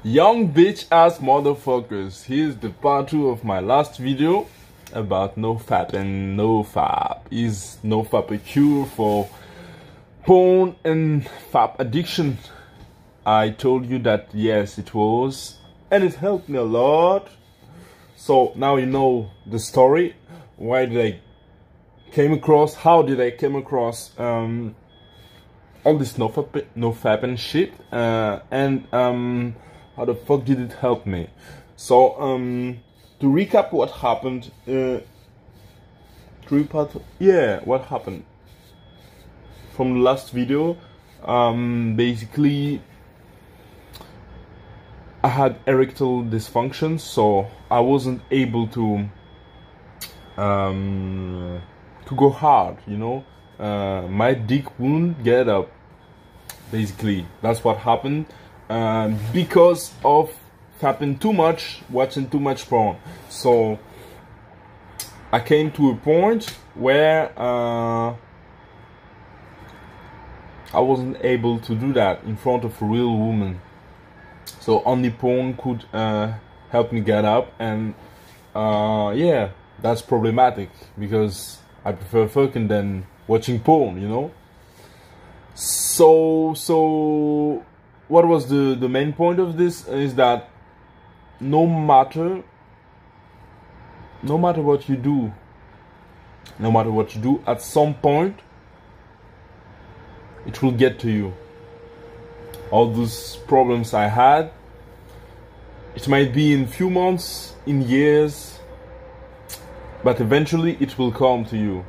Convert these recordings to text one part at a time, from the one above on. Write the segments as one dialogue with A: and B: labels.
A: Young bitch ass motherfuckers, here's the part 2 of my last video about NOFAP and NOFAP. Is NOFAP a cure for porn and FAP addiction? I told you that yes it was, and it helped me a lot. So now you know the story. Why did I came across, how did I came across all this NOFAP and shit, and how the fuck did it help me? So to recap what happened, what happened from the last video. Basically I had erectile dysfunction, so I wasn't able to go hard, you know. My dick wouldn't get up. Basically, that's what happened because of fapping too much, watching too much porn. So I came to a point where I wasn't able to do that in front of a real woman. So only porn could help me get up, and yeah, that's problematic because I prefer fucking than watching porn, you know. So what was the main point of this is that no matter what you do, at some point it will get to you. All those problems I had, it might be in few months, in years, but eventually it will come to you.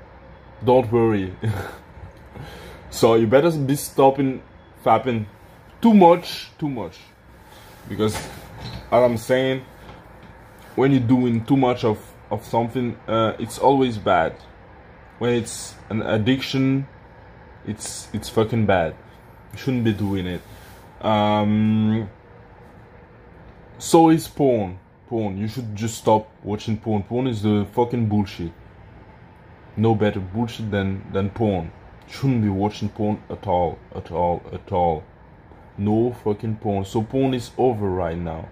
A: Don't worry. So you better be stopping fapping too much, because as I'm saying, when you're doing too much of something, it's always bad. When it's an addiction, it's fucking bad. You shouldn't be doing it. So is porn. You should just stop watching porn. Porn is the fucking bullshit. No better bullshit than porn. You shouldn't be watching porn at all. No fucking porn. So porn is over right now.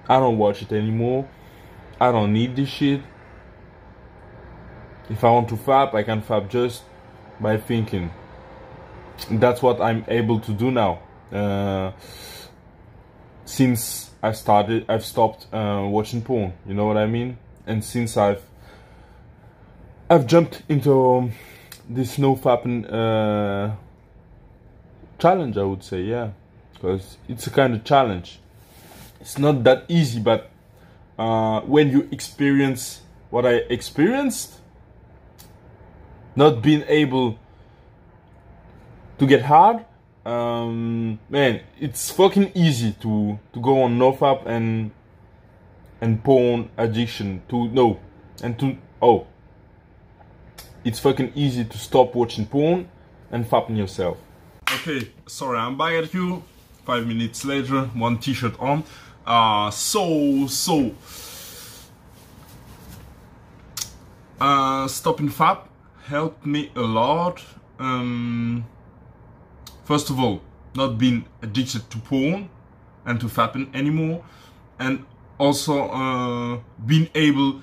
A: I don't watch it anymore. I don't need this shit. If I want to fap, I can fap just by thinking. That's what I'm able to do now. Since I've stopped watching porn, you know what I mean? And since I've jumped into this NOFAP challenge, I would say, yeah, because it's a kind of challenge. It's not that easy, but when you experience what I experienced, not being able to get hard, man, it's fucking easy to go on NOFAP and porn addiction it's fucking easy to stop watching porn and fapping yourself. Okay, sorry, I'm back at you 5 minutes later, one t-shirt on. Stopping fap helped me a lot. First of all, not being addicted to porn and to fapping anymore, and also being able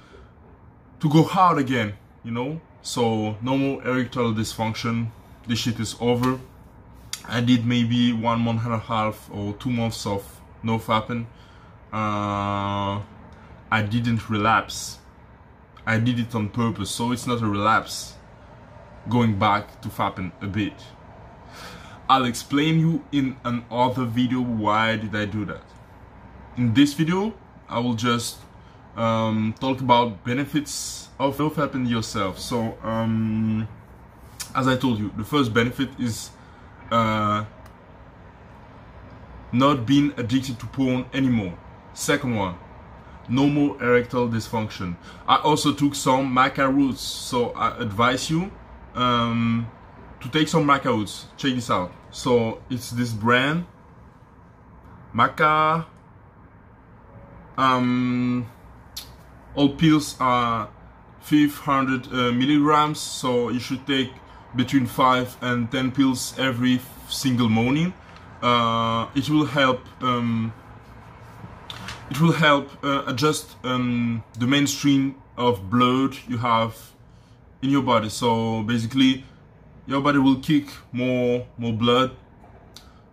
A: to go hard again, you know. So no more erectile dysfunction. This shit is over. I did maybe 1.5 months or 2 months of no fapping. I didn't relapse. I did it on purpose, so it's not a relapse. Going back to fapping a bit. I'll explain you in another video why did I do that. In this video, I will just talk about benefits of NOFAPing yourself. So, as I told you, the first benefit is not being addicted to porn anymore. Second one, no more erectile dysfunction. I also took some Maca roots, so I advise you to take some Maca roots. Check this out. So it's this brand, Maca. All pills are 500 milligrams, so you should take between 5 and 10 pills every single morning. It will help it will help adjust the mainstream of blood you have in your body. So basically your body will kick more blood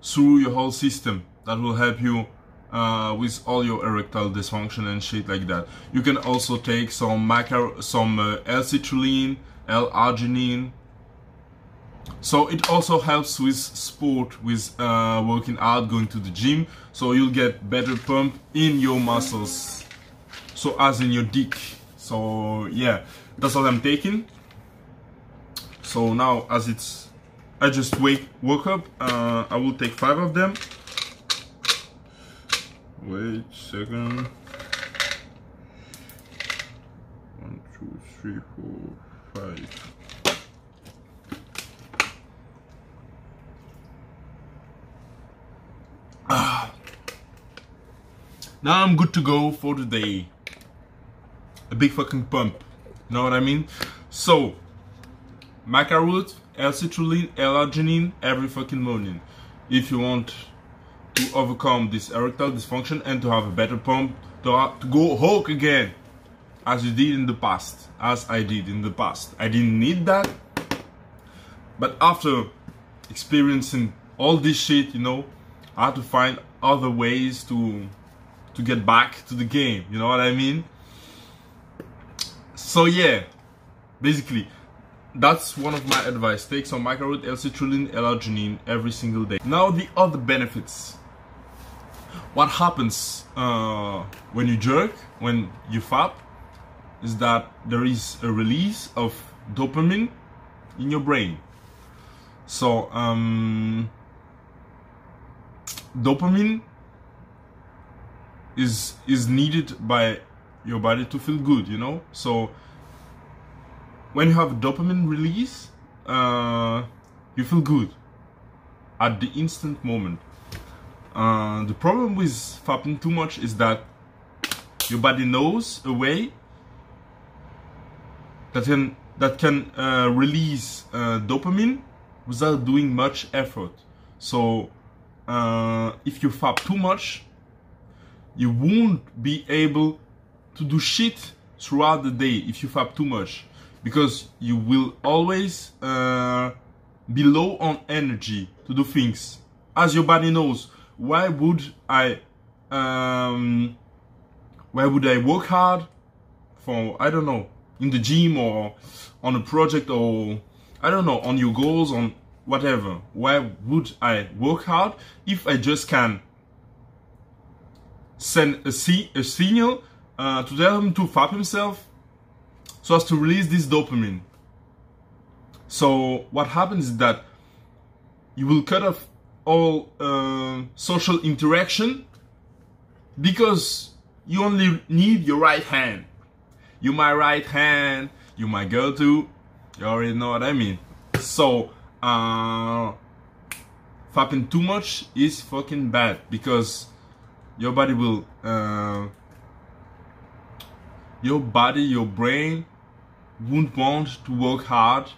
A: through your whole system. That will help you with all your erectile dysfunction and shit like that. You can also take some Maca, some L-Citrulline, L-Arginine. So it also helps with sport, with working out, going to the gym. So you'll get better pump in your muscles. So as in your dick. So yeah, that's what I'm taking. So now as I just woke up, I will take 5 of them. Wait a second. 1, 2, 3, 4, 5. Now I'm good to go for the day. A big fucking pump. You know what I mean? So, Maca root, L-Citrulline, L-Arginine every fucking morning. If you want to overcome this erectile dysfunction and to have a better pump, to go Hulk again, as you did in the past, as I did in the past. I didn't need that, but after experiencing all this shit, you know, I had to find other ways to get back to the game, you know what I mean? So yeah, basically, that's one of my advice. Take some Maca root, L-Citrulline, L-Arginine every single day. Now the other benefits. What happens when you jerk, when you FAP, is that there is a release of dopamine in your brain. So dopamine is needed by your body to feel good, you know. So when you have a dopamine release, you feel good at the instant moment. The problem with fapping too much is that your body knows a way that can release dopamine without doing much effort. So if you fap too much, you won't be able to do shit throughout the day if you fap too much, because you will always be low on energy to do things. As your body knows, why would I work hard for, I don't know, in the gym or on a project, or I don't know, on your goals, on whatever. Why would I work hard if I just can send a signal to tell him to fap himself so as to release this dopamine? So what happens is that you will cut off all social interaction, because you only need your right hand. You my right hand, you my girl too. You already know what I mean. So fapping too much is fucking bad, because your body will your brain won't want to work hard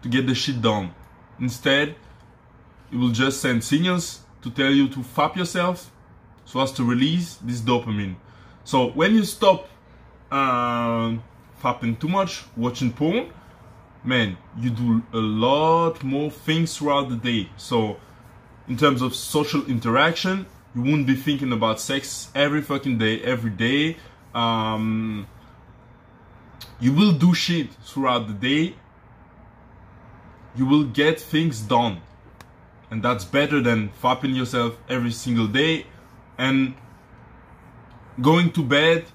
A: to get the shit done. Instead, it will just send signals to tell you to fap yourself so as to release this dopamine. So when you stop fapping too much, watching porn, man, you do a lot more things throughout the day. So in terms of social interaction, you won't be thinking about sex every fucking day, every day. You will do shit throughout the day. You will get things done. And that's better than fapping yourself every single day and going to bed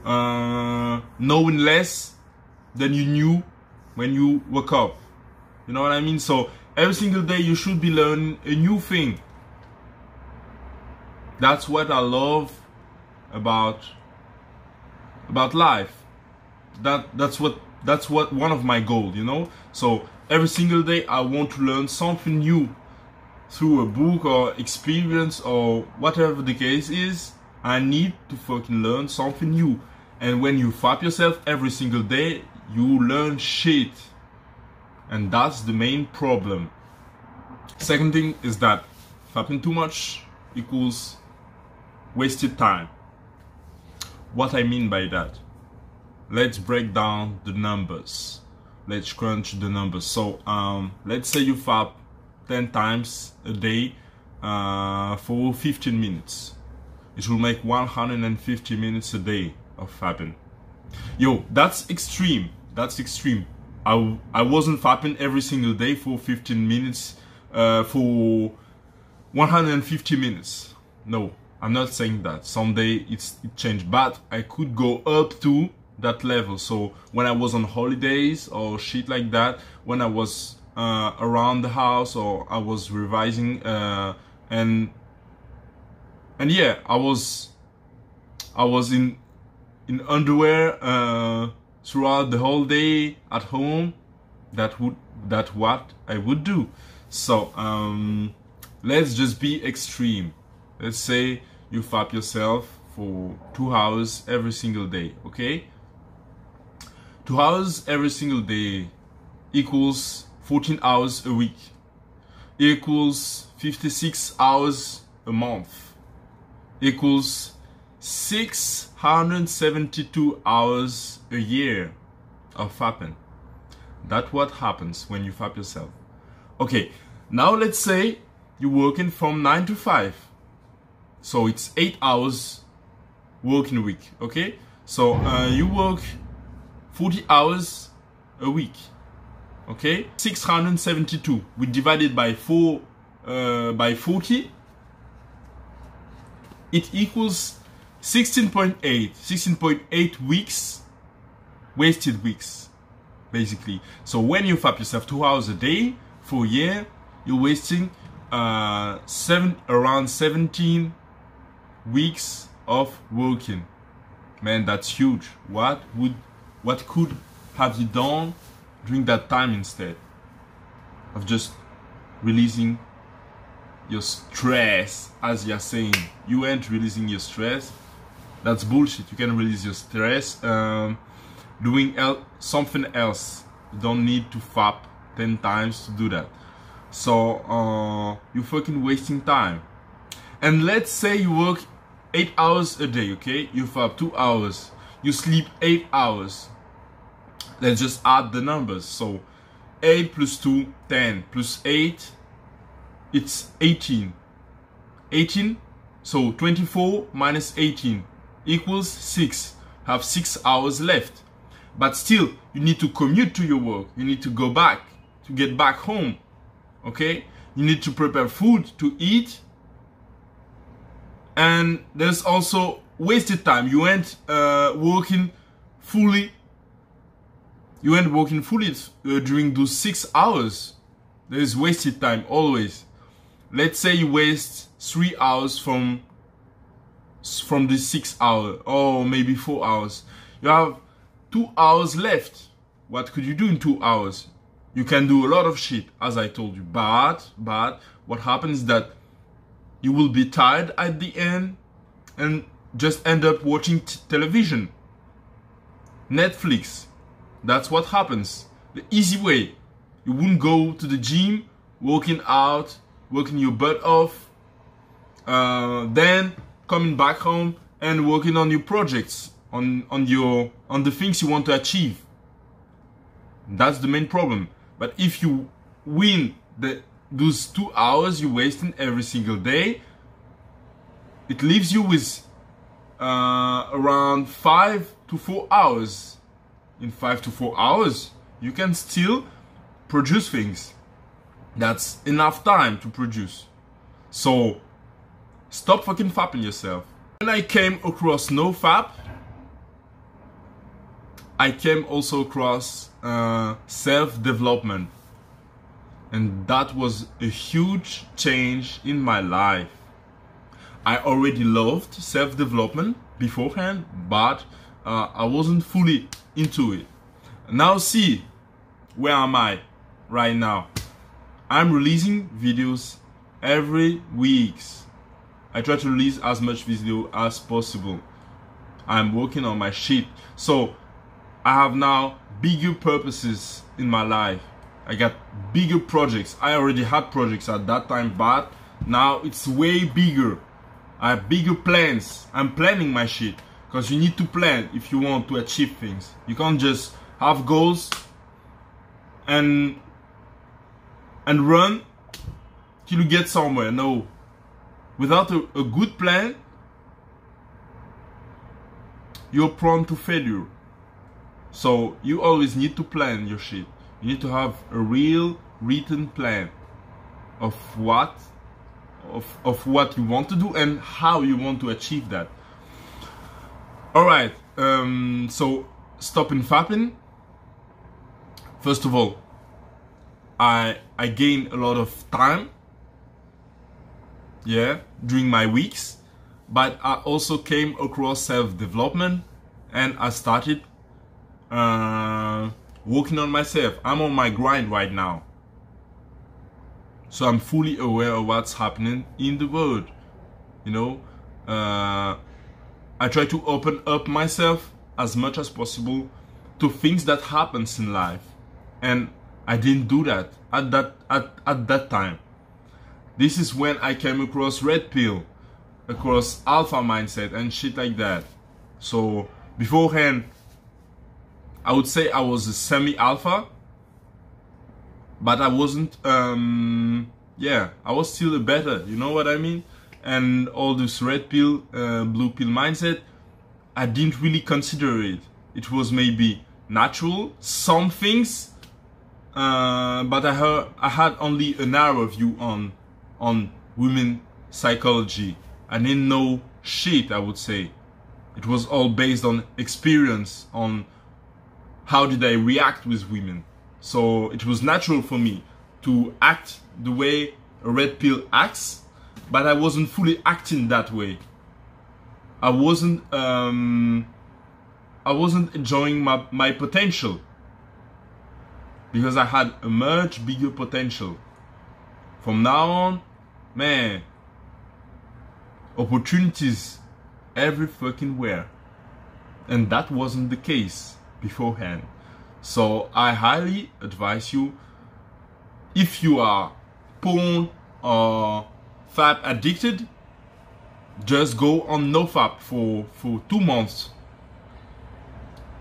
A: knowing less than you knew when you woke up. You know what I mean? So every single day you should be learning a new thing. That's what I love about life. That's what one of my goals, you know. So every single day I want to learn something new through a book or experience or whatever the case is. I need to fucking learn something new. And when you fap yourself every single day, you learn shit. And that's the main problem. Second thing is that fapping too much equals wasted time. What I mean by that? Let's break down the numbers. Let's crunch the numbers. So let's say you fap 10 times a day for 15 minutes. It will make 150 minutes a day of fapping. Yo, that's extreme. That's extreme. I wasn't fapping every single day for 15 minutes, for 150 minutes. No, I'm not saying that. Someday it changed, but I could go up to that level. So when I was on holidays or shit like that, when I was around the house or I was revising, and yeah, I was in underwear throughout the whole day at home. That's what I would do. So let's just be extreme. Let's say you fap yourself for 2 hours every single day, okay? 2 hours every single day equals 14 hours a week, equals 56 hours a month, equals 672 hours a year of fapping. That's what happens when you fap yourself. Okay, now let's say you're working from 9 to 5. So it's 8 hours working week, okay? So you work 40 hours a week, okay? 672, we divide it by 40. It equals 16.8 weeks, wasted weeks, basically. So when you fap yourself 2 hours a day for a year, you're wasting around 17 weeks of working. Man, that's huge. What could have you done during that time instead of just releasing your stress? As you're saying, you ain't releasing your stress. That's bullshit. You can release your stress doing something else. You don't need to fap 10 times to do that. So you're fucking wasting time. And let's say you work 8 hours a day, okay? You fap 2 hours. You sleep 8 hours. Let's just add the numbers. So 8 plus 2, 10 plus 8, it's 18. 18, so 24 minus 18 equals 6. Have 6 hours left. But still, you need to commute to your work. You need to go back, to get back home. Okay? You need to prepare food to eat. And there's also wasted time. You ain't working fully. You ain't working fully during those 6 hours. There is wasted time always. Let's say you waste 3 hours from the 6 hours, or maybe 4 hours. You have 2 hours left. What could you do in 2 hours? You can do a lot of shit, as I told you. But what happens is that you will be tired at the end and just end up watching television, Netflix. That's what happens. The easy way. You wouldn't go to the gym, working out, working your butt off, then coming back home and working on your projects, on the things you want to achieve. That's the main problem. But if you win those 2 hours you're wasting every single day, it leaves you with around 5 to 4 hours. In 5 to 4 hours, you can still produce things. That's enough time to produce. So stop fucking fapping yourself. When I came across NOFAP, I came also across self-development. And that was a huge change in my life. I already loved self-development beforehand, but I wasn't fully into it. Now see, where am I right now? I'm releasing videos every week. I try to release as much video as possible. I'm working on my shit. So I have now bigger purposes in my life. I got bigger projects. I already had projects at that time, but now it's way bigger. I have bigger plans. I'm planning my shit. Because you need to plan if you want to achieve things. You can't just have goals and run till you get somewhere. No. Without a good plan, you're prone to failure. So you always need to plan your shit. You need to have a real written plan of what you want to do and how you want to achieve that. Alright, so stopping fapping. First of all, I gained a lot of time, yeah, during my weeks, but I also came across self-development and I started working on myself. I'm on my grind right now. So I'm fully aware of what's happening in the world, you know. I try to open up myself as much as possible to things that happens in life, and I didn't do that at that time. This is when I came across red pill, across alpha mindset and shit like that. So beforehand, I would say I was a semi-alpha, but I wasn't. Yeah, I was still a beta. You know what I mean? And all this red pill, blue pill mindset, I didn't really consider it. It was maybe natural, some things, but I had only a narrow view on women psychology. I didn't know shit, I would say. It was all based on experience, on how did I react with women. So it was natural for me to act the way a red pill acts, but I wasn't fully acting that way. I wasn't enjoying my potential, because I had a much bigger potential. From now on, man, opportunities every fucking where, and that wasn't the case beforehand. So I highly advise you, if you are porn or fap addicted, just go on NOFAP for 2 months.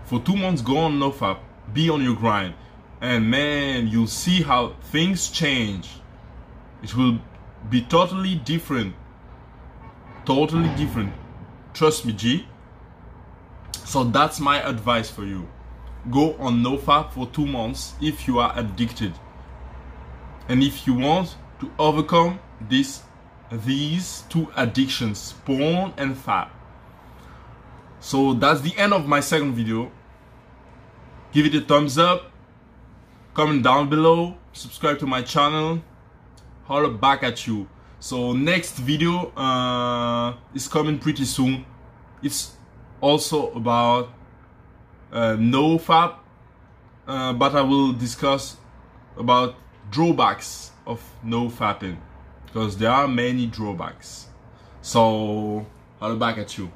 A: For 2 months, go on NOFAP, be on your grind, and man, you'll see how things change. It will be totally different. Totally different. Trust me, G. So that's my advice for you. Go on NOFAP for 2 months if you are addicted. And if you want to overcome these 2 addictions, porn and fap. So that's the end of my second video. Give it a thumbs up, comment down below, subscribe to my channel. Holler back at you. So next video is coming pretty soon. It's also about NOFAP, but I will discuss about drawbacks of NOFAPing, because there are many drawbacks. So I'll back at you.